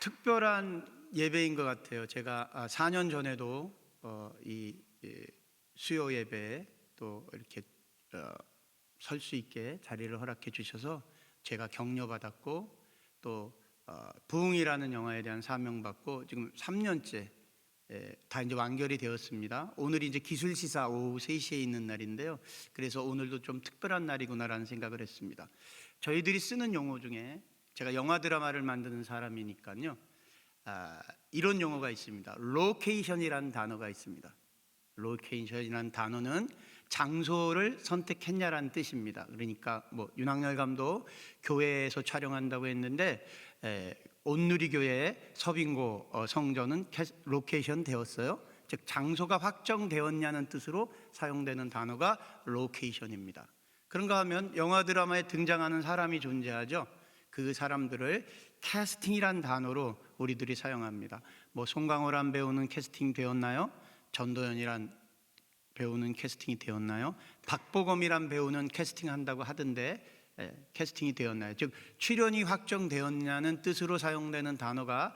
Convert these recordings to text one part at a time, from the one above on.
특별한 예배인 것 같아요. 제가 4년 전에도 이 수요 예배에 또 이렇게 설 수 있게 자리를 허락해 주셔서 제가 격려받았고 또 부흥이라는 영화에 대한 사명받고 지금 3년째 다 이제 완결이 되었습니다. 오늘이 이제 기술시사 오후 3시에 있는 날인데요. 그래서 오늘도 좀 특별한 날이구나라는 생각을 했습니다. 저희들이 쓰는 용어 중에 제가 영화 드라마를 만드는 사람이니까요. 이런 용어가 있습니다. 로케이션이라는 단어가 있습니다. 로케이션이라는 단어는 장소를 선택했냐라는 뜻입니다. 그러니까 뭐 윤학열 감독 교회에서 촬영한다고 했는데 온누리교회 서빙고 성전은 로케이션 되었어요. 즉 장소가 확정되었냐는 뜻으로 사용되는 단어가 로케이션입니다. 그런가 하면 영화 드라마에 등장하는 사람이 존재하죠. 그 사람들을 캐스팅이란 단어로 우리들이 사용합니다. 뭐 송강호란 배우는 캐스팅 되었나요? 전도연이란 배우는 캐스팅이 되었나요? 박보검이란 배우는 캐스팅한다고 하던데 캐스팅이 되었나요? 즉 출연이 확정되었냐는 뜻으로 사용되는 단어가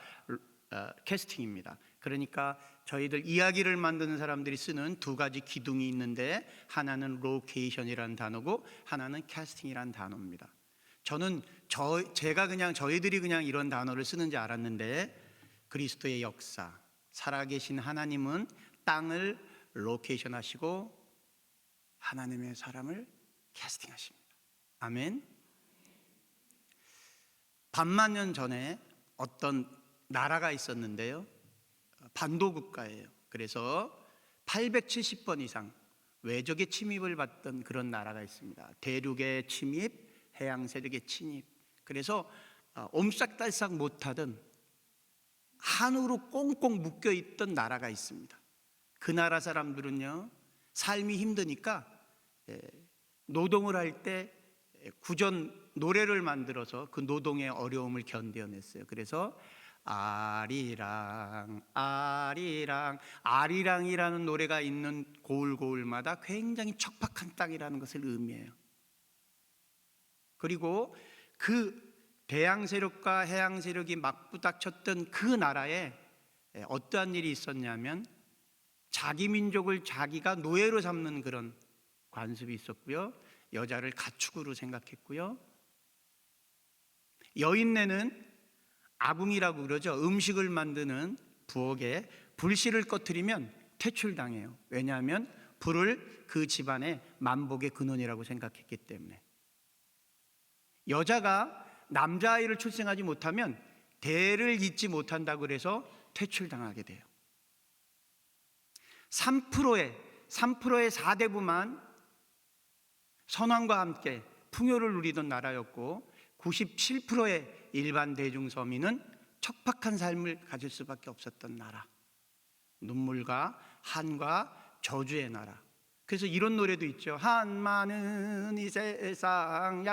캐스팅입니다. 그러니까 저희들 이야기를 만드는 사람들이 쓰는 두 가지 기둥이 있는데 하나는 로케이션이라는 단어고 하나는 캐스팅이라는 단어입니다. 저는 저희들이 그냥 이런 단어를 쓰는지 알았는데 그리스도의 역사, 살아계신 하나님은 땅을 로케이션 하시고 하나님의 사람을 캐스팅 하십니다. 아멘. 반만 년 전에 어떤 나라가 있었는데요. 반도국가예요. 그래서 870번 이상 외적의 침입을 받던 그런 나라가 있습니다. 대륙의 침입, 해양 세력의 침입. 그래서 옴싹달싹 못하던 한으로 꽁꽁 묶여있던 나라가 있습니다. 그 나라 사람들은요, 삶이 힘드니까 노동을 할 때 구전 노래를 만들어서 그 노동의 어려움을 견뎌냈어요. 그래서 아리랑 아리랑 아리랑이라는 노래가 있는 고을고을마다 굉장히 척박한 땅이라는 것을 의미해요. 그리고 그 대양 세력과 해양 세력이 맞부닥쳤던 그 나라에 어떠한 일이 있었냐면 자기 민족을 자기가 노예로 삼는 그런 관습이 있었고요. 여자를 가축으로 생각했고요. 여인네는 아궁이라고 그러죠. 음식을 만드는 부엌에 불씨를 꺼뜨리면 퇴출당해요. 왜냐하면 불을 그 집안의 만복의 근원이라고 생각했기 때문에. 여자가 남자아이를 출생하지 못하면 대를 잇지 못한다고 그래서 퇴출당하게 돼요. 3%의 4대부만 선왕과 함께 풍요를 누리던 나라였고 97%의 일반 대중서민은 척박한 삶을 가질 수밖에 없었던 나라. 눈물과 한과 저주의 나라. 그래서 이런 노래도 있죠. 한많은 이 세상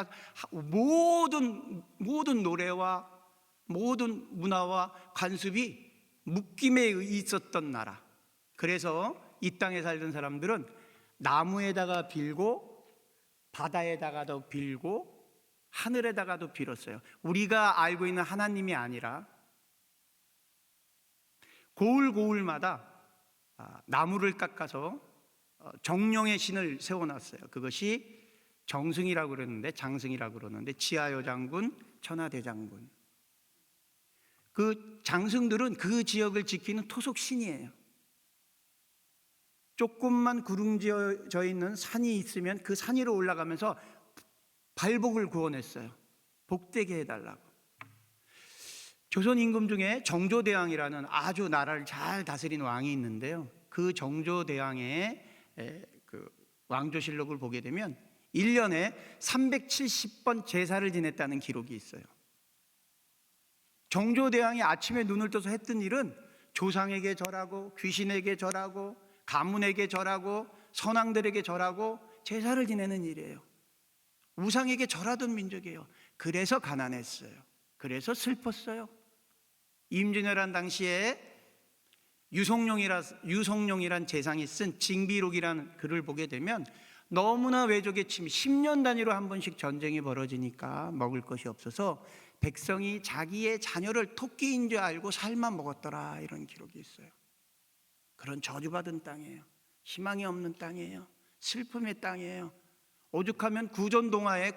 모든 노래와 모든 문화와 관습이 묶임에 있었던 나라. 그래서 이 땅에 살던 사람들은 나무에다가 빌고 바다에다가도 빌고 하늘에다가도 빌었어요. 우리가 알고 있는 하나님이 아니라 고을고을마다 나무를 깎아서 정령의 신을 세워놨어요. 그것이 정승이라고 그러는데 장승이라고 그러는데 지하여 장군, 천하대장군. 그 장승들은 그 지역을 지키는 토속신이에요. 조금만 구름지어 있는 산이 있으면 그 산 위로 올라가면서 발복을 구원했어요. 복되게 해달라고. 조선 임금 중에 정조대왕이라는 아주 나라를 잘 다스린 왕이 있는데요. 그 정조대왕의 그 왕조실록을 보게 되면 1년에 370번 제사를 지냈다는 기록이 있어요. 정조대왕이 아침에 눈을 떠서 했던 일은 조상에게 절하고 귀신에게 절하고 가문에게 절하고 선왕들에게 절하고 제사를 지내는 일이에요. 우상에게 절하던 민족이에요. 그래서 가난했어요. 그래서 슬펐어요. 임진왜란 당시에 유성룡이란 재상이 쓴 징비록이라는 글을 보게 되면 너무나 외적의 침입, 10년 단위로 한 번씩 전쟁이 벌어지니까 먹을 것이 없어서 백성이 자기의 자녀를 토끼인 줄 알고 삶아 먹었더라, 이런 기록이 있어요. 그런 저주받은 땅이에요. 희망이 없는 땅이에요. 슬픔의 땅이에요. 오죽하면 구전 동화에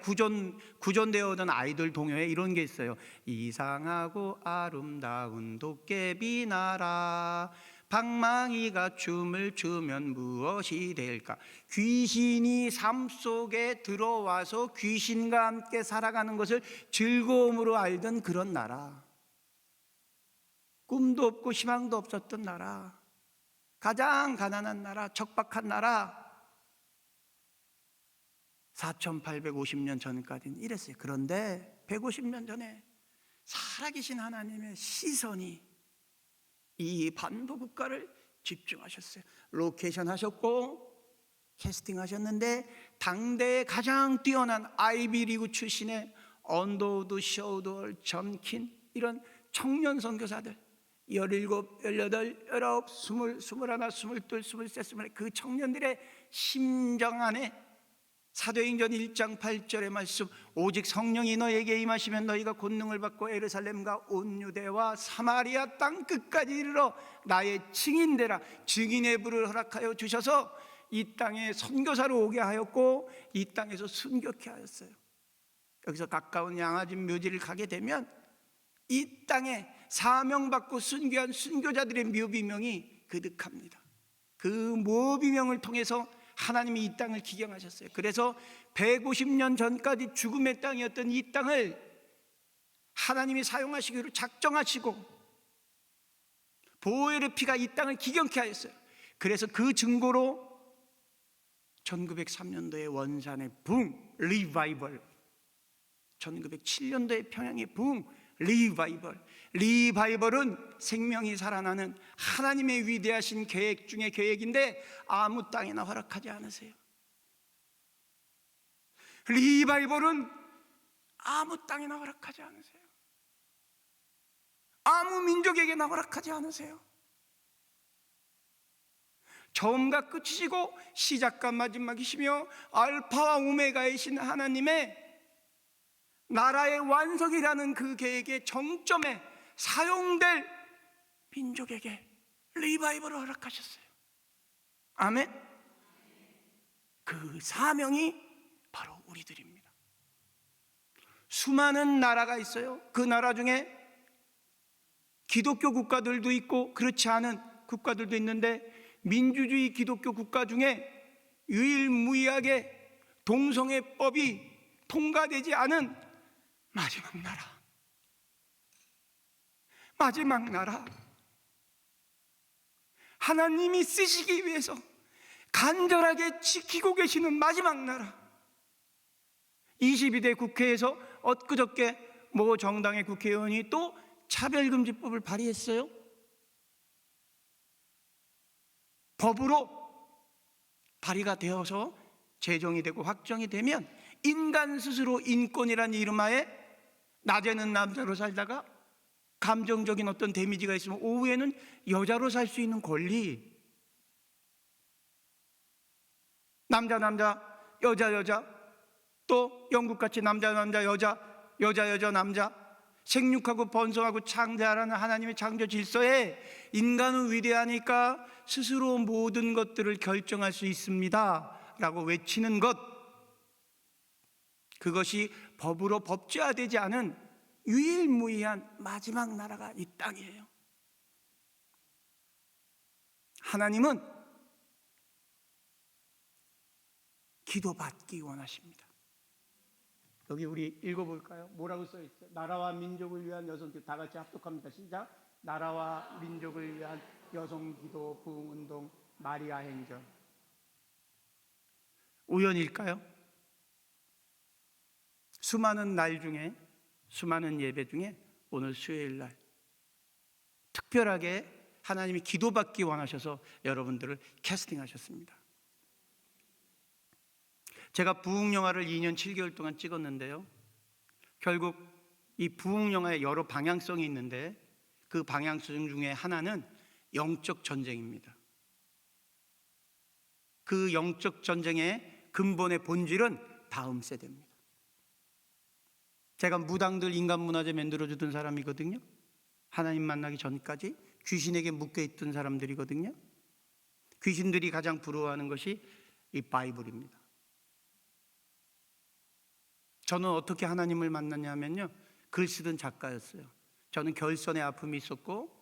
구전되어 오던 아이들 동요에 이런 게 있어요. 이상하고 아름다운 도깨비 나라, 방망이가 춤을 추면 무엇이 될까? 귀신이 삶 속에 들어와서 귀신과 함께 살아가는 것을 즐거움으로 알던 그런 나라, 꿈도 없고 희망도 없었던 나라, 가장 가난한 나라, 척박한 나라, 4850년 전까지는 이랬어요. 그런데 150년 전에 살아계신 하나님의 시선이 이 반도 국가를 집중하셨어요. 로케이션 하셨고 캐스팅 하셨는데, 당대의 가장 뛰어난 아이비리그 출신의 언더우드, 셔우드, 점킨, 이런 청년 선교사들 17, 18, 19, 20, 21, 22, 23, 24, 그 청년들의 심정 안에 사도행전 1장 8절의 말씀, 오직 성령이 너에게 임하시면 너희가 권능을 받고 예루살렘과 온 유대와 사마리아 땅 끝까지 이르러 나의 증인되라. 증인의 부를 허락하여 주셔서 이 땅에 선교사로 오게 하였고, 이 땅에서 순교케 하였어요. 여기서 가까운 양아진 묘지를 가게 되면 이 땅에 사명받고 순교한 순교자들의 묘비명이 그득합니다. 그 묘비명을 통해서 하나님이 이 땅을 기경하셨어요. 그래서 150년 전까지 죽음의 땅이었던 이 땅을 하나님이 사용하시기로 작정하시고 보혈의 피가 이 땅을 기경케 하였어요. 그래서 그 증거로 1903년도에 원산의 붕 리바이벌, 1907년도에 평양의 붕 리바이벌. 리바이벌은 생명이 살아나는 하나님의 위대하신 계획 중에 계획인데 아무 땅에나 허락하지 않으세요. 리바이벌은 아무 땅에나 허락하지 않으세요. 아무 민족에게나 허락하지 않으세요. 처음과 끝이시고 시작과 마지막이시며 알파와 오메가이신 하나님의 나라의 완성이라는 그 계획의 정점에 사용될 민족에게 리바이벌을 허락하셨어요. 아멘. 그 사명이 바로 우리들입니다. 수많은 나라가 있어요. 그 나라 중에 기독교 국가들도 있고 그렇지 않은 국가들도 있는데, 민주주의 기독교 국가 중에 유일무이하게 동성애법이 통과되지 않은 마지막 나라, 하나님이 쓰시기 위해서 간절하게 지키고 계시는 마지막 나라. 22대 국회에서 엊그저께 모 정당의 국회의원이 또 차별금지법을 발의했어요. 법으로 발의가 되어서 제정이 되고 확정이 되면 인간 스스로 인권이라는 이름하에 낮에는 남자로 살다가 감정적인 어떤 데미지가 있으면 오후에는 여자로 살 수 있는 권리, 남자 여자, 또 영국같이 남자 여자 남자, 생육하고 번성하고 창대하라는 하나님의 창조 질서에 인간은 위대하니까 스스로 모든 것들을 결정할 수 있습니다 라고 외치는 것, 그것이 법으로 법제화되지 않은 유일무이한 마지막 나라가 이 땅이에요. 하나님은 기도받기 원하십니다. 여기 우리 읽어볼까요? 뭐라고 써있어요? 나라와 민족을 위한 여성기도. 다 같이 합독합니다. 시작. 나라와 민족을 위한 여성기도 부흥운동 마리아 행전. 우연일까요? 수많은 날 중에, 수많은 예배 중에 오늘 수요일 날 특별하게 하나님이 기도받기 원하셔서 여러분들을 캐스팅하셨습니다. 제가 부흥영화를 2년 7개월 동안 찍었는데요, 결국 이 부흥영화에 여러 방향성이 있는데 그 방향성 중에 하나는 영적 전쟁입니다. 그 영적 전쟁의 근본의 본질은 다음 세대입니다. 제가 무당들 인간문화재 만들어주던 사람이거든요. 하나님 만나기 전까지 귀신에게 묶여있던 사람들이거든요. 귀신들이 가장 부러워하는 것이 이 바이블입니다. 저는 어떻게 하나님을 만났냐면요, 글 쓰던 작가였어요. 저는 결선의 아픔이 있었고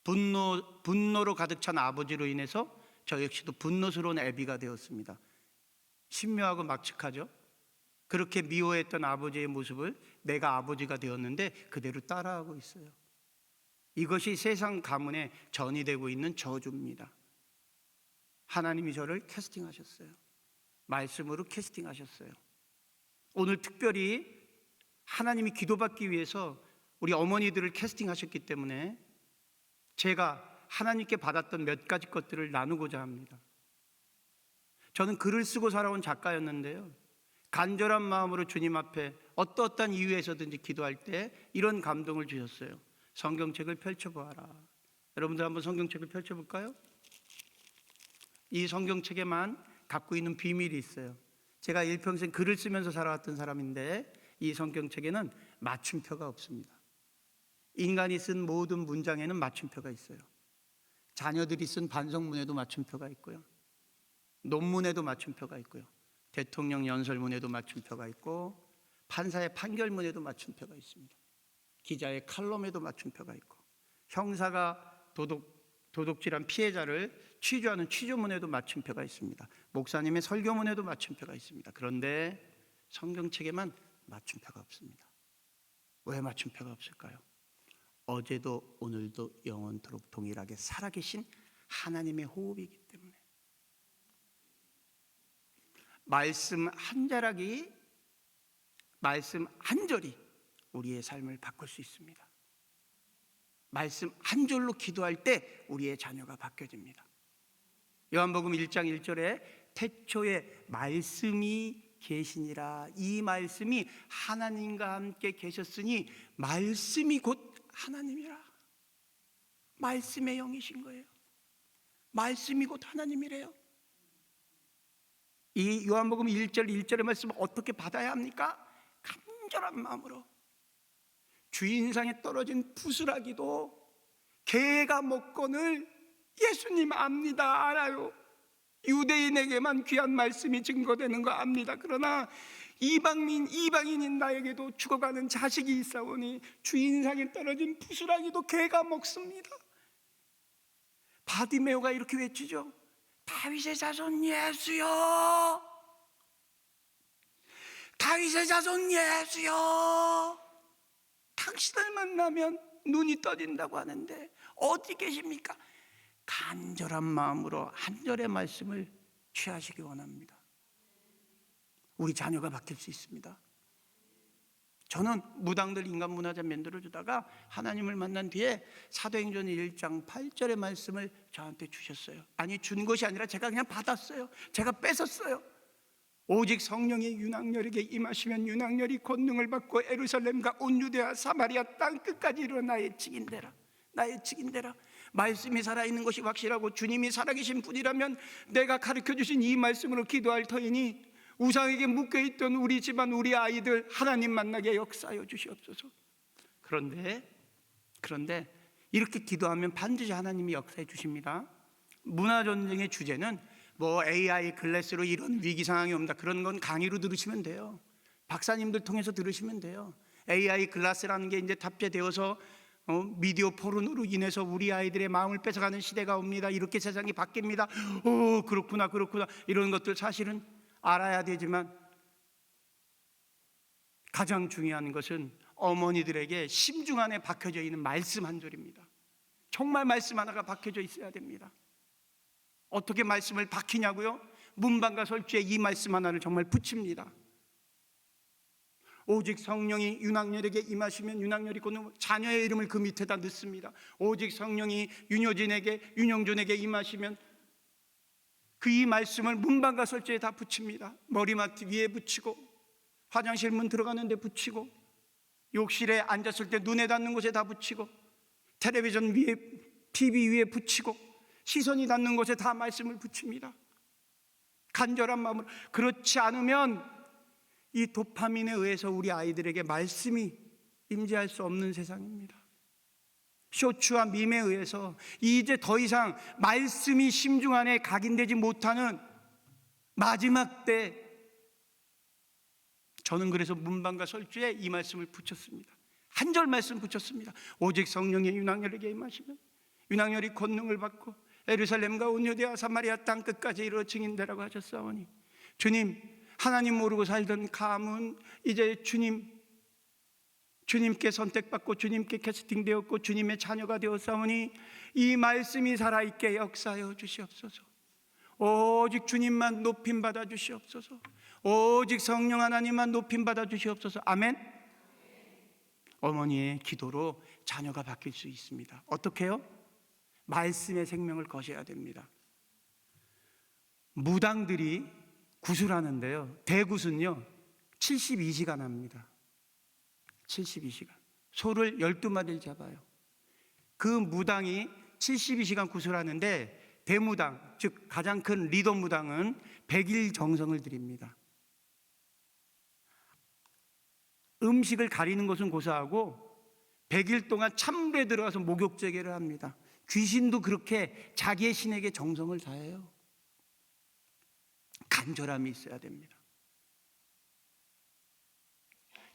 분노로 가득 찬 아버지로 인해서 저 역시도 분노스러운 애비가 되었습니다. 신묘하고 막측하죠. 그렇게 미워했던 아버지의 모습을 내가 아버지가 되었는데 그대로 따라하고 있어요. 이것이 세상 가문에 전이되고 있는 저주입니다. 하나님이 저를 캐스팅하셨어요. 말씀으로 캐스팅하셨어요. 오늘 특별히 하나님이 기도받기 위해서 우리 어머니들을 캐스팅하셨기 때문에 제가 하나님께 받았던 몇 가지 것들을 나누고자 합니다. 저는 글을 쓰고 살아온 작가였는데요, 간절한 마음으로 주님 앞에 어떠한 이유에서든지 기도할 때 이런 감동을 주셨어요. 성경책을 펼쳐보아라. 여러분들 한번 성경책을 펼쳐볼까요? 이 성경책에만 갖고 있는 비밀이 있어요. 제가 일평생 글을 쓰면서 살아왔던 사람인데 이 성경책에는 맞춤표가 없습니다. 인간이 쓴 모든 문장에는 맞춤표가 있어요. 자녀들이 쓴 반성문에도 맞춤표가 있고요, 논문에도 맞춤표가 있고요, 대통령 연설문에도 맞춤표가 있고, 판사의 판결문에도 맞춤표가 있습니다. 기자의 칼럼에도 맞춤표가 있고, 형사가 도둑질한 피해자를 취조하는 취조문에도 맞춤표가 있습니다. 목사님의 설교문에도 맞춤표가 있습니다. 그런데 성경책에만 맞춤표가 없습니다. 왜 맞춤표가 없을까요? 어제도 오늘도 영원토록 동일하게 살아계신 하나님의 호흡이기 때문에. 말씀 한 자락이, 말씀 한 절이 우리의 삶을 바꿀 수 있습니다. 말씀 한 절로 기도할 때 우리의 자녀가 바뀌어집니다. 요한복음 1장 1절에 태초에 말씀이 계시니라. 이 말씀이 하나님과 함께 계셨으니 말씀이 곧 하나님이라. 말씀의 영이신 거예요. 말씀이 곧 하나님이래요. 이 요한복음 1절 1절의 말씀을 어떻게 받아야 합니까? 간절한 마음으로. 주인상에 떨어진 부스라기도 개가 먹거늘 예수님 압니다. 알아요. 유대인에게만 귀한 말씀이 증거되는 거 압니다. 그러나 이방인인 나에게도 죽어가는 자식이 있사오니 주인상에 떨어진 부스라기도 개가 먹습니다. 바디메오가 이렇게 외치죠. 다윗의 자손 예수여, 다윗의 자손 예수여, 당신을 만나면 눈이 떠진다고 하는데 어디 계십니까? 간절한 마음으로 한 절의 말씀을 취하시기 원합니다. 우리 자녀가 바뀔 수 있습니다. 저는 무당들 인간문화재 만들어주다가 하나님을 만난 뒤에 사도행전 1장 8절의 말씀을 저한테 주셨어요. 아니, 준 것이 아니라 제가 그냥 받았어요. 제가 뺏었어요. 오직 성령의 윤학열에게 임하시면 윤학열이 권능을 받고 예루살렘과 온 유대와 사마리아 땅 끝까지 이르러 나의 증인되라. 나의 증인되라. 말씀이 살아있는 것이 확실하고 주님이 살아계신 분이라면 내가 가르쳐주신 이 말씀으로 기도할 터이니 우상에게 묶여있던 우리 집안 우리 아이들 하나님 만나게 역사하여 주시옵소서. 그런데 이렇게 기도하면 반드시 하나님이 역사해 주십니다. 문화전쟁의 주제는 뭐 AI 글래스로 이런 위기 상황이 옵니다. 그런 건 강의로 들으시면 돼요. 박사님들 통해서 들으시면 돼요. AI 글라스라는 게 이제 탑재되어서 미디어 포르노로 인해서 우리 아이들의 마음을 뺏어가는 시대가 옵니다. 이렇게 세상이 바뀝니다. 그렇구나 이런 것들 사실은 알아야 되지만 가장 중요한 것은 어머니들에게 심중 안에 박혀져 있는 말씀 한 절입니다. 정말 말씀 하나가 박혀져 있어야 됩니다. 어떻게 말씀을 박히냐고요? 문방과 설주에 이 말씀 하나를 정말 붙입니다. 오직 성령이 윤학열에게 임하시면 윤학열이 곧 자녀의 이름을 그 밑에다 넣습니다. 오직 성령이 윤영준에게 임하시면 그 이 말씀을 문방과 설주에 다 붙입니다. 머리맡 위에 붙이고, 화장실 문 들어가는 데 붙이고, 욕실에 앉았을 때 눈에 닿는 곳에 다 붙이고, 텔레비전 위에, TV 위에 붙이고, 시선이 닿는 곳에 다 말씀을 붙입니다. 간절한 마음으로. 그렇지 않으면 이 도파민에 의해서 우리 아이들에게 말씀이 임재할 수 없는 세상입니다. 쇼츠와 밈에 의해서 이제 더 이상 말씀이 심중 안에 각인되지 못하는 마지막 때, 저는 그래서 문방과 설주에 이 말씀을 붙였습니다. 한 절 말씀 붙였습니다. 오직 성령의 윤학열에게 임하시면 윤학열이 권능을 받고 예루살렘과 온 유대와 사마리아 땅 끝까지 이르러 증인되라고 하셨사오니, 주님, 하나님 모르고 살던 감은 이제 주님께 선택받고 주님께 캐스팅되었고 주님의 자녀가 되었사오니 이 말씀이 살아있게 역사하여 주시옵소서. 오직 주님만 높임받아 주시옵소서. 오직 성령 하나님만 높임받아 주시옵소서. 아멘. 어머니의 기도로 자녀가 바뀔 수 있습니다. 어떻게 해요? 말씀의 생명을 거셔야 됩니다. 무당들이 구슬하는데요, 대구슬은요 72시간 합니다. 72시간. 소를 12마리를 잡아요. 그 무당이 72시간 구슬하는데 대무당, 즉 가장 큰 리더 무당은 100일 정성을 들입니다. 음식을 가리는 것은 고사하고 100일 동안 참배에 들어가서 목욕제계를 합니다. 귀신도 그렇게 자기의 신에게 정성을 다해요. 간절함이 있어야 됩니다.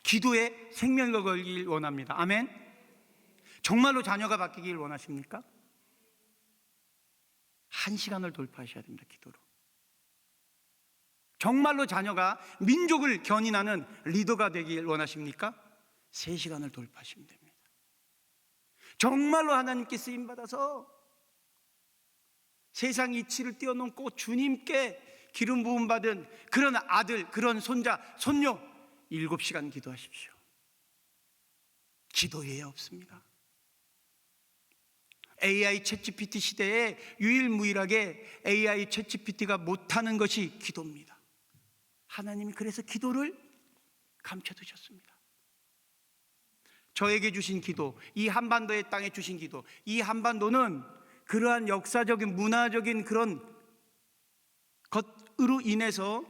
기도에 생명을 걸길 원합니다. 아멘. 정말로 자녀가 바뀌길 원하십니까? 1시간을 돌파하셔야 됩니다. 기도로. 정말로 자녀가 민족을 견인하는 리더가 되길 원하십니까? 3시간을 돌파하시면 됩니다. 정말로 하나님께 쓰임받아서 세상 이치를 뛰어넘고 주님께 기름 부음 받은 그런 아들, 그런 손자, 손녀 7시간 기도하십시오. 기도 외에 없습니다. AI 챗GPT 시대에 유일무이하게 AI 챗GPT가 못하는 것이 기도입니다. 하나님이 그래서 기도를 감춰두셨습니다. 저에게 주신 기도, 이 한반도의 땅에 주신 기도, 이 한반도는 그러한 역사적인 문화적인 그런 것으로 인해서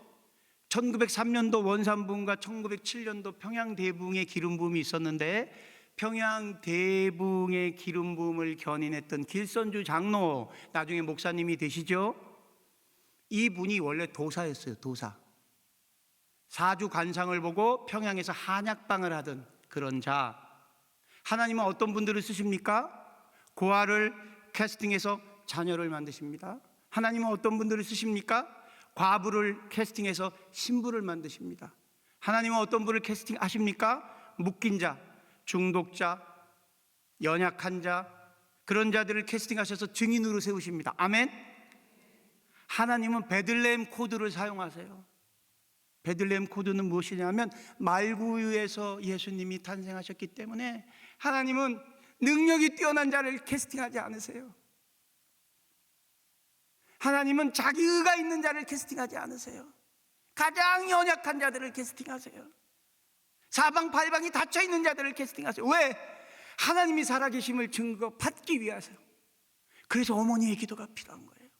1903년도 원산부흥과 1907년도 평양대부흥의 기름부음이 있었는데, 평양대부흥의 기름부음을 견인했던 길선주 장로, 나중에 목사님이 되시죠. 이분이 원래 도사였어요. 도사. 사주 관상을 보고 평양에서 한약방을 하던 그런 자. 하나님은 어떤 분들을 쓰십니까? 고아를 캐스팅해서 자녀를 만드십니다. 하나님은 어떤 분들을 쓰십니까? 과부를 캐스팅해서 신부를 만드십니다. 하나님은 어떤 분을 캐스팅하십니까? 묶인 자, 중독자, 연약한 자, 그런 자들을 캐스팅하셔서 증인으로 세우십니다. 아멘. 하나님은 베들레헴 코드를 사용하세요. 베들레헴 코드는 무엇이냐면 말구유에서 예수님이 탄생하셨기 때문에 하나님은 능력이 뛰어난 자를 캐스팅하지 않으세요. 하나님은 자기 의가 있는 자를 캐스팅하지 않으세요. 가장 연약한 자들을 캐스팅하세요. 사방팔방이 닫혀있는 자들을 캐스팅하세요. 왜? 하나님이 살아계심을 증거받기 위해서. 그래서 어머니의 기도가 필요한 거예요.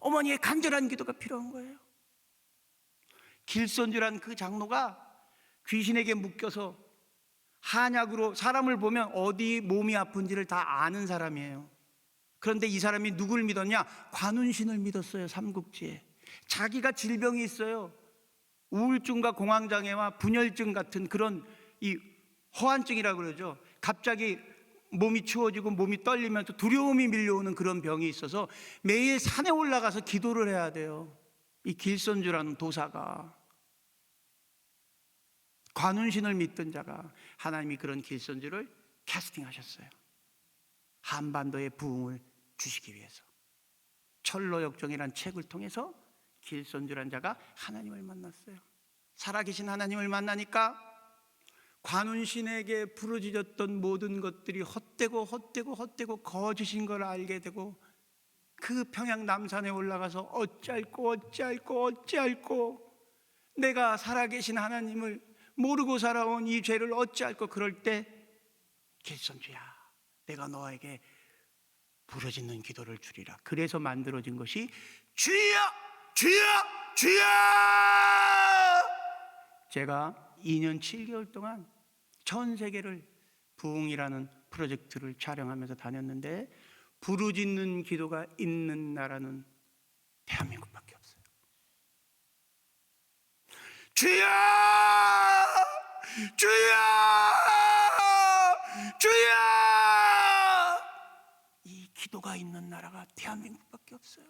어머니의 간절한 기도가 필요한 거예요. 길선주란 그 장로가 귀신에게 묶여서 한약으로 사람을 보면 어디 몸이 아픈지를 다 아는 사람이에요. 그런데 이 사람이 누굴 믿었냐? 관운신을 믿었어요. 삼국지에. 자기가 질병이 있어요. 우울증과 공황장애와 분열증 같은 그런 이 허한증이라고 그러죠. 갑자기 몸이 추워지고 몸이 떨리면서 두려움이 밀려오는 그런 병이 있어서 매일 산에 올라가서 기도를 해야 돼요. 이 길선주라는 도사가, 관운신을 믿던 자가 하나님이 그런 길선주를 캐스팅하셨어요. 한반도의 부흥을 주시기 위해서. 철로역정이라는 책을 통해서 길선주란 자가 하나님을 만났어요. 살아계신 하나님을 만나니까 관운신에게 부르짖었던 모든 것들이 헛되고 거짓인 걸 알게 되고, 그 평양 남산에 올라가서 어찌할꼬 내가 살아계신 하나님을 모르고 살아온 이 죄를 어찌할꼬. 그럴 때 길선주야, 내가 너에게 부르짖는 기도를 주리라. 그래서 만들어진 것이 주여 주여 주여 제가 2년 7개월 동안 전 세계를 부흥이라는 프로젝트를 촬영하면서 다녔는데 부르짖는 기도가 있는 나라는 대한민국밖에 없어요. 주여! 주여! 주여! 이 기도가 있는 나라가 대한민국밖에 없어요.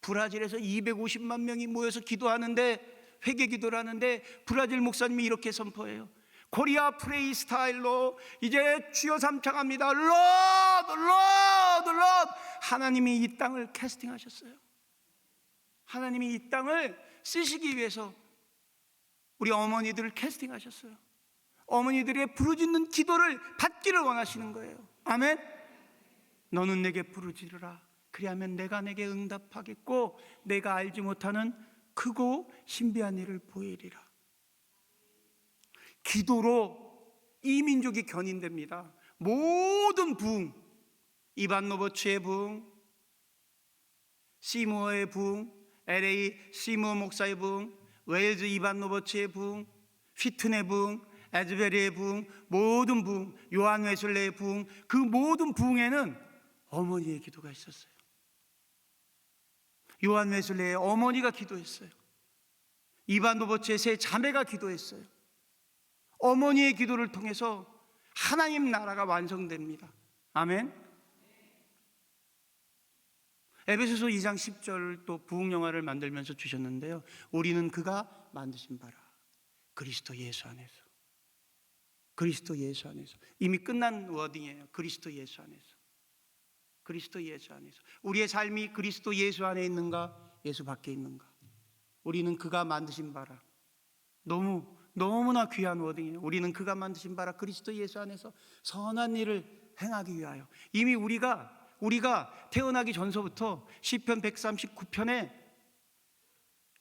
브라질에서 250만 명이 모여서 기도하는데, 회개 기도를 하는데 브라질 목사님이 이렇게 선포해요. 코리아 프레이 스타일로 이제 주여 삼창합니다. Lord, Lord, Lord. 하나님이 이 땅을 캐스팅하셨어요. 하나님이 이 땅을 쓰시기 위해서 우리 어머니들을 캐스팅하셨어요. 어머니들의 부르짖는 기도를 받기를 원하시는 거예요. 아멘. 너는 내게 부르짖으라. 그리하면 내가 내게 응답하겠고 내가 알지 못하는 크고 신비한 일을 보이리라. 기도로 이 민족이 견인됩니다. 모든 부흥, 이반 로버츠의 부흥, 시무어의 부흥, LA 시무어 목사의 부흥, 웨일즈 이반 로버츠의 부흥, 휘튼의 부흥, 에즈베리의 부흥, 모든 부흥, 요한 웨슬레의 부흥, 그 모든 부흥에는 어머니의 기도가 있었어요. 요한 웨슬레의 어머니가 기도했어요. 이반 로버츠의 세 자매가 기도했어요. 어머니의 기도를 통해서 하나님 나라가 완성됩니다. 아멘. 에베소서 2장 10절 또 부흥 영화를 만들면서 주셨는데요. 우리는 그가 만드신 바라. 그리스도 예수 안에서. 그리스도 예수 안에서. 이미 끝난 워딩이에요. 그리스도 예수 안에서. 그리스도 예수 안에서. 우리의 삶이 그리스도 예수 안에 있는가? 예수 밖에 있는가? 우리는 그가 만드신 바라. 너무나 귀한 워딩이에요. 우리는 그가 만드신 바라 그리스도 예수 안에서 선한 일을 행하기 위하여. 이미 우리가 태어나기 전서부터 시편 139편에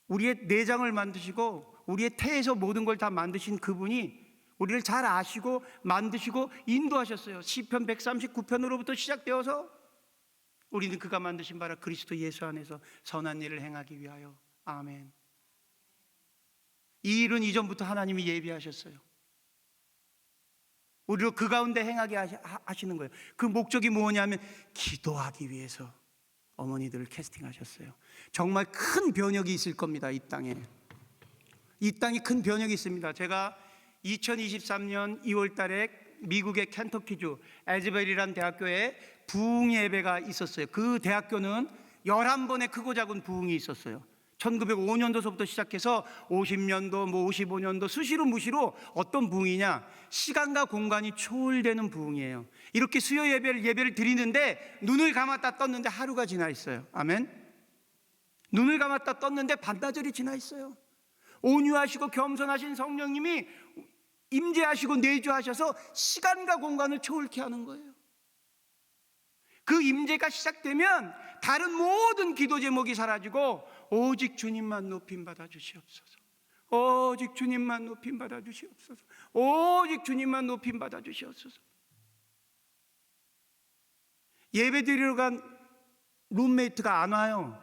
우리의 내장을 만드시고 우리의 태에서 모든 걸 다 만드신 그분이 우리를 잘 아시고 만드시고 인도하셨어요. 시편 139편으로부터 시작되어서 우리는 그가 만드신 바라 그리스도 예수 안에서 선한 일을 행하기 위하여. 아멘. 이 일은 이전부터 하나님이 예비하셨어요. 우리로 그 가운데 행하게 하시는 거예요. 그 목적이 뭐냐면 기도하기 위해서 어머니들을 캐스팅하셨어요. 정말 큰 변혁이 있을 겁니다. 이 땅에 큰 변혁이 있습니다. 제가 2023년 2월 달에 미국의 켄터키주 에즈베리라는 대학교에 부흥 예배가 있었어요. 그 대학교는 11번의 크고 작은 부흥이 있었어요. 1905년도서부터 시작해서 50년도, 55년도 수시로 무시로 어떤 부흥이냐? 시간과 공간이 초월되는 부흥이에요. 이렇게 수요 예배를 드리는데 눈을 감았다 떴는데 하루가 지나 있어요. 아멘. 눈을 감았다 떴는데 반나절이 지나 있어요. 온유하시고 겸손하신 성령님이 임재하시고 내주하셔서 시간과 공간을 초월케 하는 거예요. 그 임재가 시작되면 다른 모든 기도 제목이 사라지고 오직 주님만 높임받아 주시옵소서. 오직 주님만 높임받아 주시옵소서. 오직 주님만 높임받아 주시옵소서. 예배 드리러 간 룸메이트가 안 와요.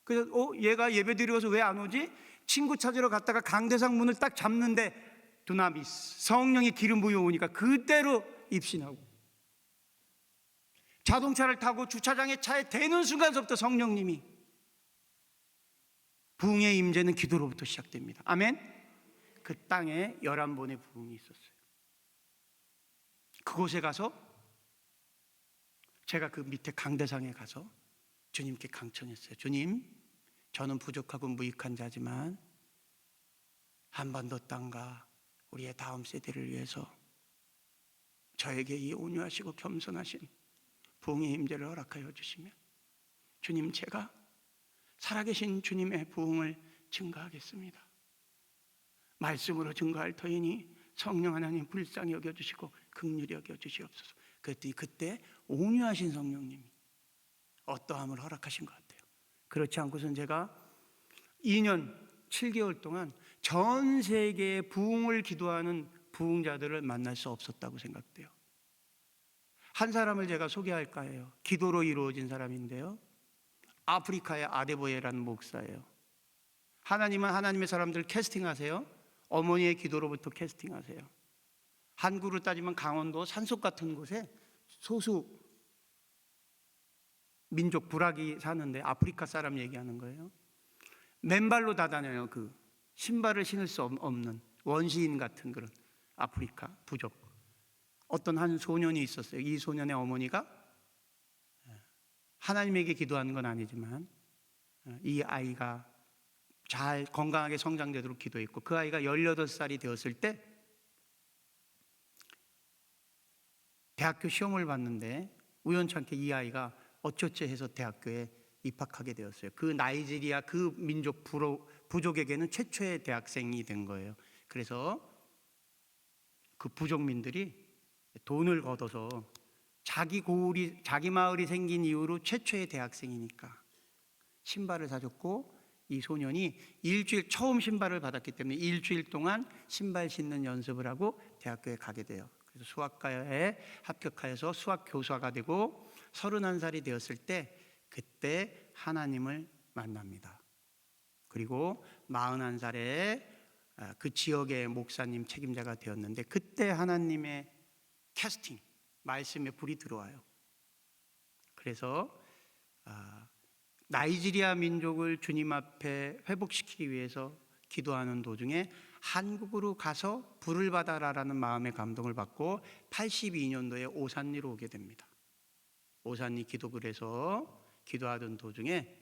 그래서 얘가 예배 드리러 가서 왜 안 오지? 친구 찾으러 갔다가 강대상 문을 딱 잡는데 두나미스 성령의 기름 부여 오니까 그대로 입신하고, 자동차를 타고 주차장에 차에 대는 순간서부터 성령님이, 부흥의 임재는 기도로부터 시작됩니다. 아멘. 그 땅에 11번의 부흥이 있었어요. 그곳에 가서 제가 그 밑에 강대상에 가서 주님께 강청했어요. 주님, 저는 부족하고 무익한 자지만 한반도 땅과 우리의 다음 세대를 위해서 저에게 이 온유하시고 겸손하신 부흥의 임재를 허락하여 주시면 주님, 제가 살아계신 주님의 부흥을 증거하겠습니다. 말씀으로 증거할 터이니 성령 하나님 불쌍히 여겨주시고 긍휼히 여겨주시옵소서. 그랬더니 그때 온유하신 성령님이 어떠함을 허락하신 것 같아요. 그렇지 않고선 제가 2년 7개월 동안 전 세계의 부흥을 기도하는 부흥자들을 만날 수 없었다고 생각돼요. 한 사람을 제가 소개할까 해요. 기도로 이루어진 사람인데요, 아프리카의 아데보예라는 목사예요. 하나님은 하나님의 사람들 캐스팅하세요. 어머니의 기도로부터 캐스팅하세요. 한국으로 따지면 강원도 산속 같은 곳에 소수 민족 부락이 사는데 아프리카 사람 얘기하는 거예요. 맨발로 다 다녀요. 그 신발을 신을 수 없는 원시인 같은 그런 아프리카 부족. 어떤 한 소년이 있었어요. 이 소년의 어머니가 하나님에게 기도하는 건 아니지만 이 아이가 잘 건강하게 성장되도록 기도했고, 그 아이가 18살이 되었을 때 대학교 시험을 봤는데 우연찮게 이 아이가 어쩌지 해서 대학교에 입학하게 되었어요. 그 나이지리아 그 민족 부족에게는 최초의 대학생이 된 거예요. 그래서 그 부족민들이 돈을 걷어서 자기 마을이 생긴 이후로 최초의 대학생이니까 신발을 사줬고, 이 소년이 처음 신발을 받았기 때문에 일주일 동안 신발 신는 연습을 하고 대학교에 가게 돼요. 그래서 수학과에 합격하여서 수학 교사가 되고 31살이 되었을 때 그때 하나님을 만납니다. 그리고 41살에 그 지역의 목사님 책임자가 되었는데, 그때 하나님의 캐스팅, 말씀의 불이 들어와요. 그래서 나이지리아 민족을 주님 앞에 회복시키기 위해서 기도하는 도중에 한국으로 가서 불을 받아라라는 마음의 감동을 받고 82년도에 오산리로 오게 됩니다. 오산리 기도굴에서 기도하던 도중에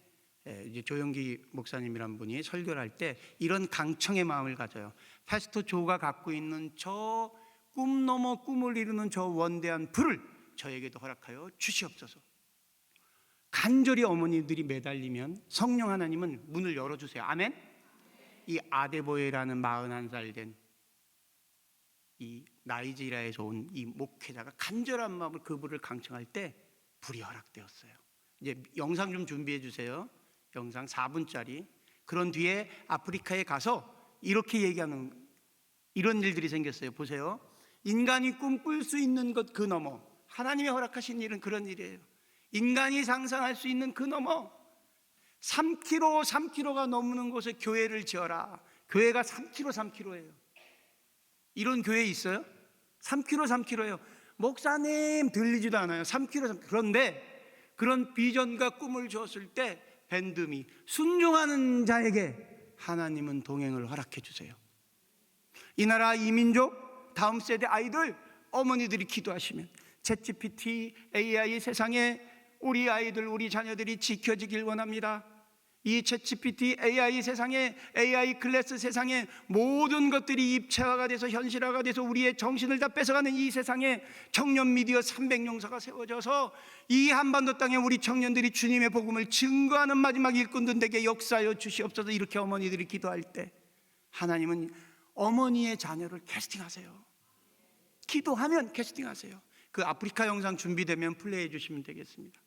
이제 조영기 목사님이란 분이 설교를 할 때 이런 강청의 마음을 가져요. 패스터 조가 갖고 있는 저 꿈 넘어 꿈을 이루는 저 원대한 불을 저에게도 허락하여 주시옵소서. 간절히 어머니들이 매달리면 성령 하나님은 문을 열어주세요. 아멘. 이 아데보에라는 41살 된 이 나이지리아에서 온 이 목회자가 간절한 마음으로 그 불을 강청할 때 불이 허락되었어요. 이제 영상 좀 준비해 주세요. 영상 4분짜리. 그런 뒤에 아프리카에 가서 이렇게 얘기하는 이런 일들이 생겼어요. 보세요. 인간이 꿈꿀 수 있는 것 그 너머, 하나님이 허락하신 일은 그런 일이에요. 인간이 상상할 수 있는 그 너머 3km가 넘는 곳에 교회를 지어라. 교회가 3km예요. 이런 교회 있어요? 3km예요. 목사님 들리지도 않아요. 3km. 그런데 그런 비전과 꿈을 주었을 때 밴드미 순종하는 자에게 하나님은 동행을 허락해 주세요. 이 나라 이 민족 다음 세대 아이들 어머니들이 기도하시면 챗GPT, AI 세상에 우리 아이들, 우리 자녀들이 지켜지길 원합니다. 이 챗GPT, AI 세상에, AI 클래스 세상에 모든 것들이 입체화가 돼서 현실화가 돼서 우리의 정신을 다 뺏어가는 이 세상에 청년 미디어 300용사가 세워져서 이 한반도 땅에 우리 청년들이 주님의 복음을 증거하는 마지막 일꾼들 되게 역사하여 주시옵소서. 이렇게 어머니들이 기도할 때 하나님은 어머니의 자녀를 캐스팅하세요. 기도하면 캐스팅하세요. 그 아프리카 영상 준비되면 플레이해 주시면 되겠습니다.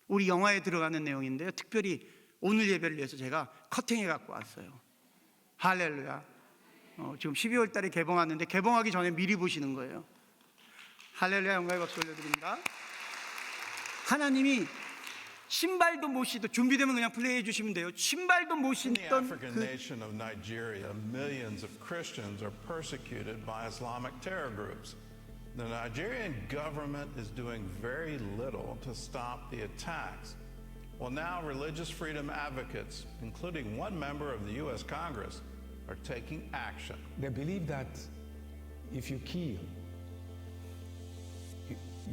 우리 영화에 들어가는 내용인데요, 특별히 오늘 예배를 위해서 제가 커팅해 갖고 왔어요. 할렐루야. 지금 12월 달에 개봉하는데 개봉하기 전에 미리 보시는 거예요. 할렐루야. 영광의 박수 올려드립니다. 하나님이 신발도 못 신던, 준비되면 그냥 플레이해 주시면 돼요. 신발도 못 신던 그 nation of Nigeria, millions of Christians are persecuted by Islamic terror groups. The Nigerian government is doing very little to stop the attacks. Well, now religious freedom advocates, including one member of the U.S. Congress, are taking action. They believe that if you kill,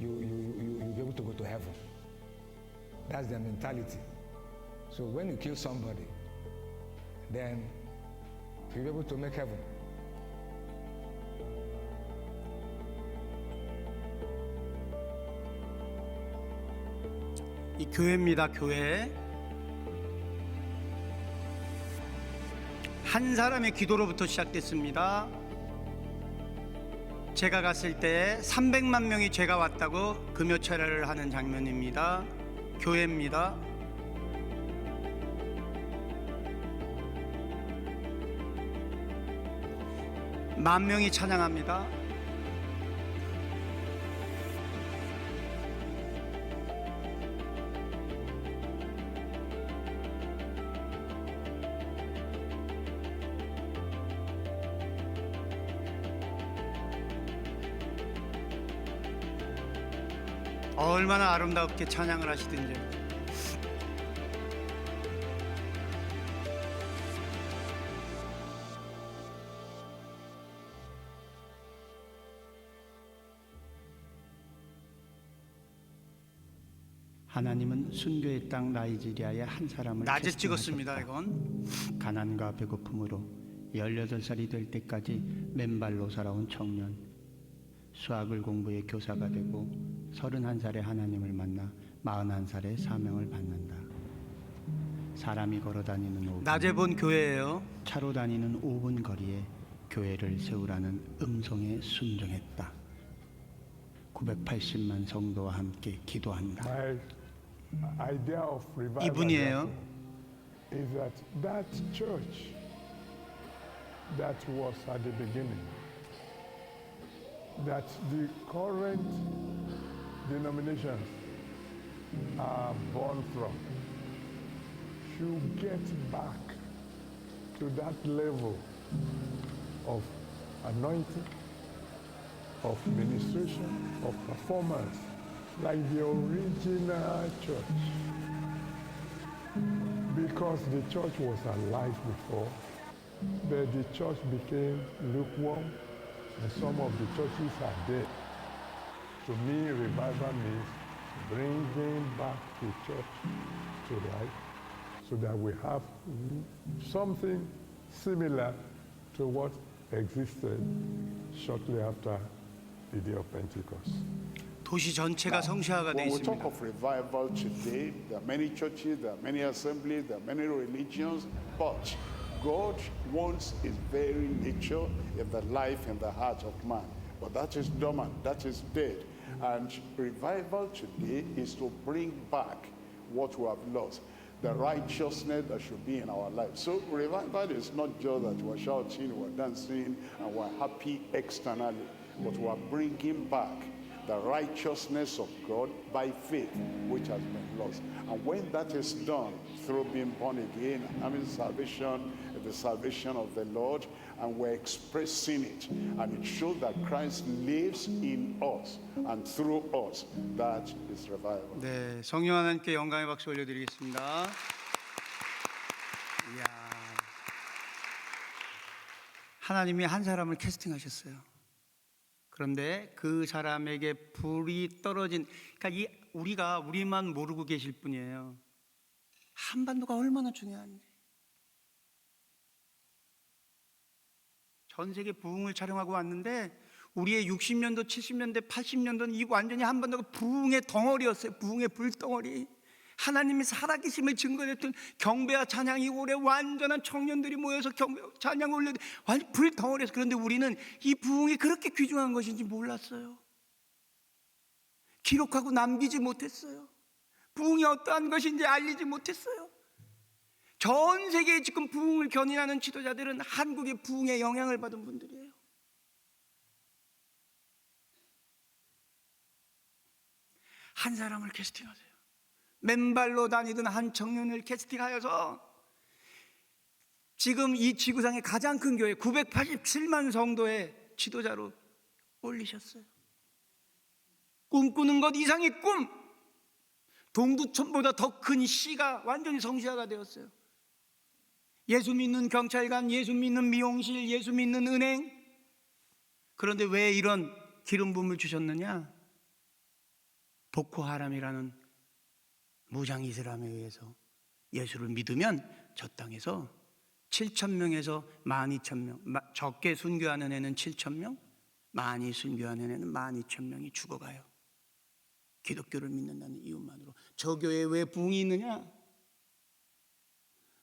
you'll be able to go to heaven. That's their mentality. So when you kill somebody, then you'll be able to make heaven. 이 교회입니다. 교회. 한 사람의 기도로부터 시작됐습니다. 제가 갔을 때 300만 명이 제가 왔다고 금요 철야를 하는 장면입니다. 교회입니다. 만 명이 찬양합니다. 얼마나 아름답게 찬양을 하시든지. 하나님은 순교의 땅 나이지리아의 한 사람을 낮에 캐스팅하셨다. 찍었습니다. 이건 가난과 배고픔으로 18살이 될 때까지 맨발로 살아온 청년, 수학을 공부해 교사가 되고 31살에 하나님을 만나 41살에 사명을 받는다. 사람이 걸어다니는 5분, 낮에 본 교회예요. 차로 다니는 5분 거리에 교회를 세우라는 음성에 순종했다. 980만 성도와 함께 기도한다. My idea of revival 이분이에요. is that church that was at the beginning, that the current denominations are born from, should get back to that level of anointing, of ministration, of performance, like the original church. Because the church was alive before, but the church became lukewarm, and some of the churches are dead. To me, revival means bringing back the church to life, so that we have something similar to what existed shortly after the day of Pentecost. 도시 전체가 성시화가 되어 When we talk 있습니다. of revival today, there are many churches, there are many assemblies, there are many religions, but God wants His very nature in the life and the heart of man. But that is dormant, that is dead. And revival today is to bring back what we have lost, the righteousness that should be in our lives. So revival is not just that we're shouting, we're dancing, and we're happy externally, but we're bringing back the righteousness of God by faith, which has been lost. And when that is done through being born again, having salvation, the salvation of the Lord, and we're expressing it, and it shows that Christ lives in us and through us, that is revival. 네, 성령 하나님께 영광의 박수 올려드리겠습니다. 이야, 하나님이 한 사람을 캐스팅하셨어요. 그런데 그 사람에게 불이 떨어진, 그러니까 우리만 모르고 계실 뿐이에요. 한반도가 얼마나 중요한지. 전 세계 부흥을 촬영하고 왔는데 우리의 60년도, 70년대, 80년도는 이 완전히 한반도가 부흥의 덩어리였어요. 부흥의 불덩어리. 하나님이 살아계심을 증거했던 경배와 찬양이 올해 완전한 청년들이 모여서 경배와 찬양을 올려도 완전 불덩어리였어요. 그런데 우리는 이 부흥이 그렇게 귀중한 것인지 몰랐어요. 기록하고 남기지 못했어요. 부흥이 어떠한 것인지 알리지 못했어요. 전 세계에 지금 부흥을 견인하는 지도자들은 한국의 부흥에 영향을 받은 분들이에요. 한 사람을 캐스팅하세요. 맨발로 다니던 한 청년을 캐스팅하여서 지금 이 지구상의 가장 큰 교회 987만 성도의 지도자로 올리셨어요. 꿈꾸는 것 이상의 꿈, 동두천보다 더 큰 시가 완전히 성시화가 되었어요. 예수 믿는 경찰관, 예수 믿는 미용실, 예수 믿는 은행. 그런데 왜 이런 기름 부음을 주셨느냐? 보코하람이라는 무장 이슬람에 의해서 예수를 믿으면 저 땅에서 7,000명에서 12,000명, 적게 순교하는 애는 7,000명, 많이 순교하는 애는 12,000명이 죽어가요. 기독교를 믿는다는 이유만으로. 저 교회에 왜 부흥이 있느냐?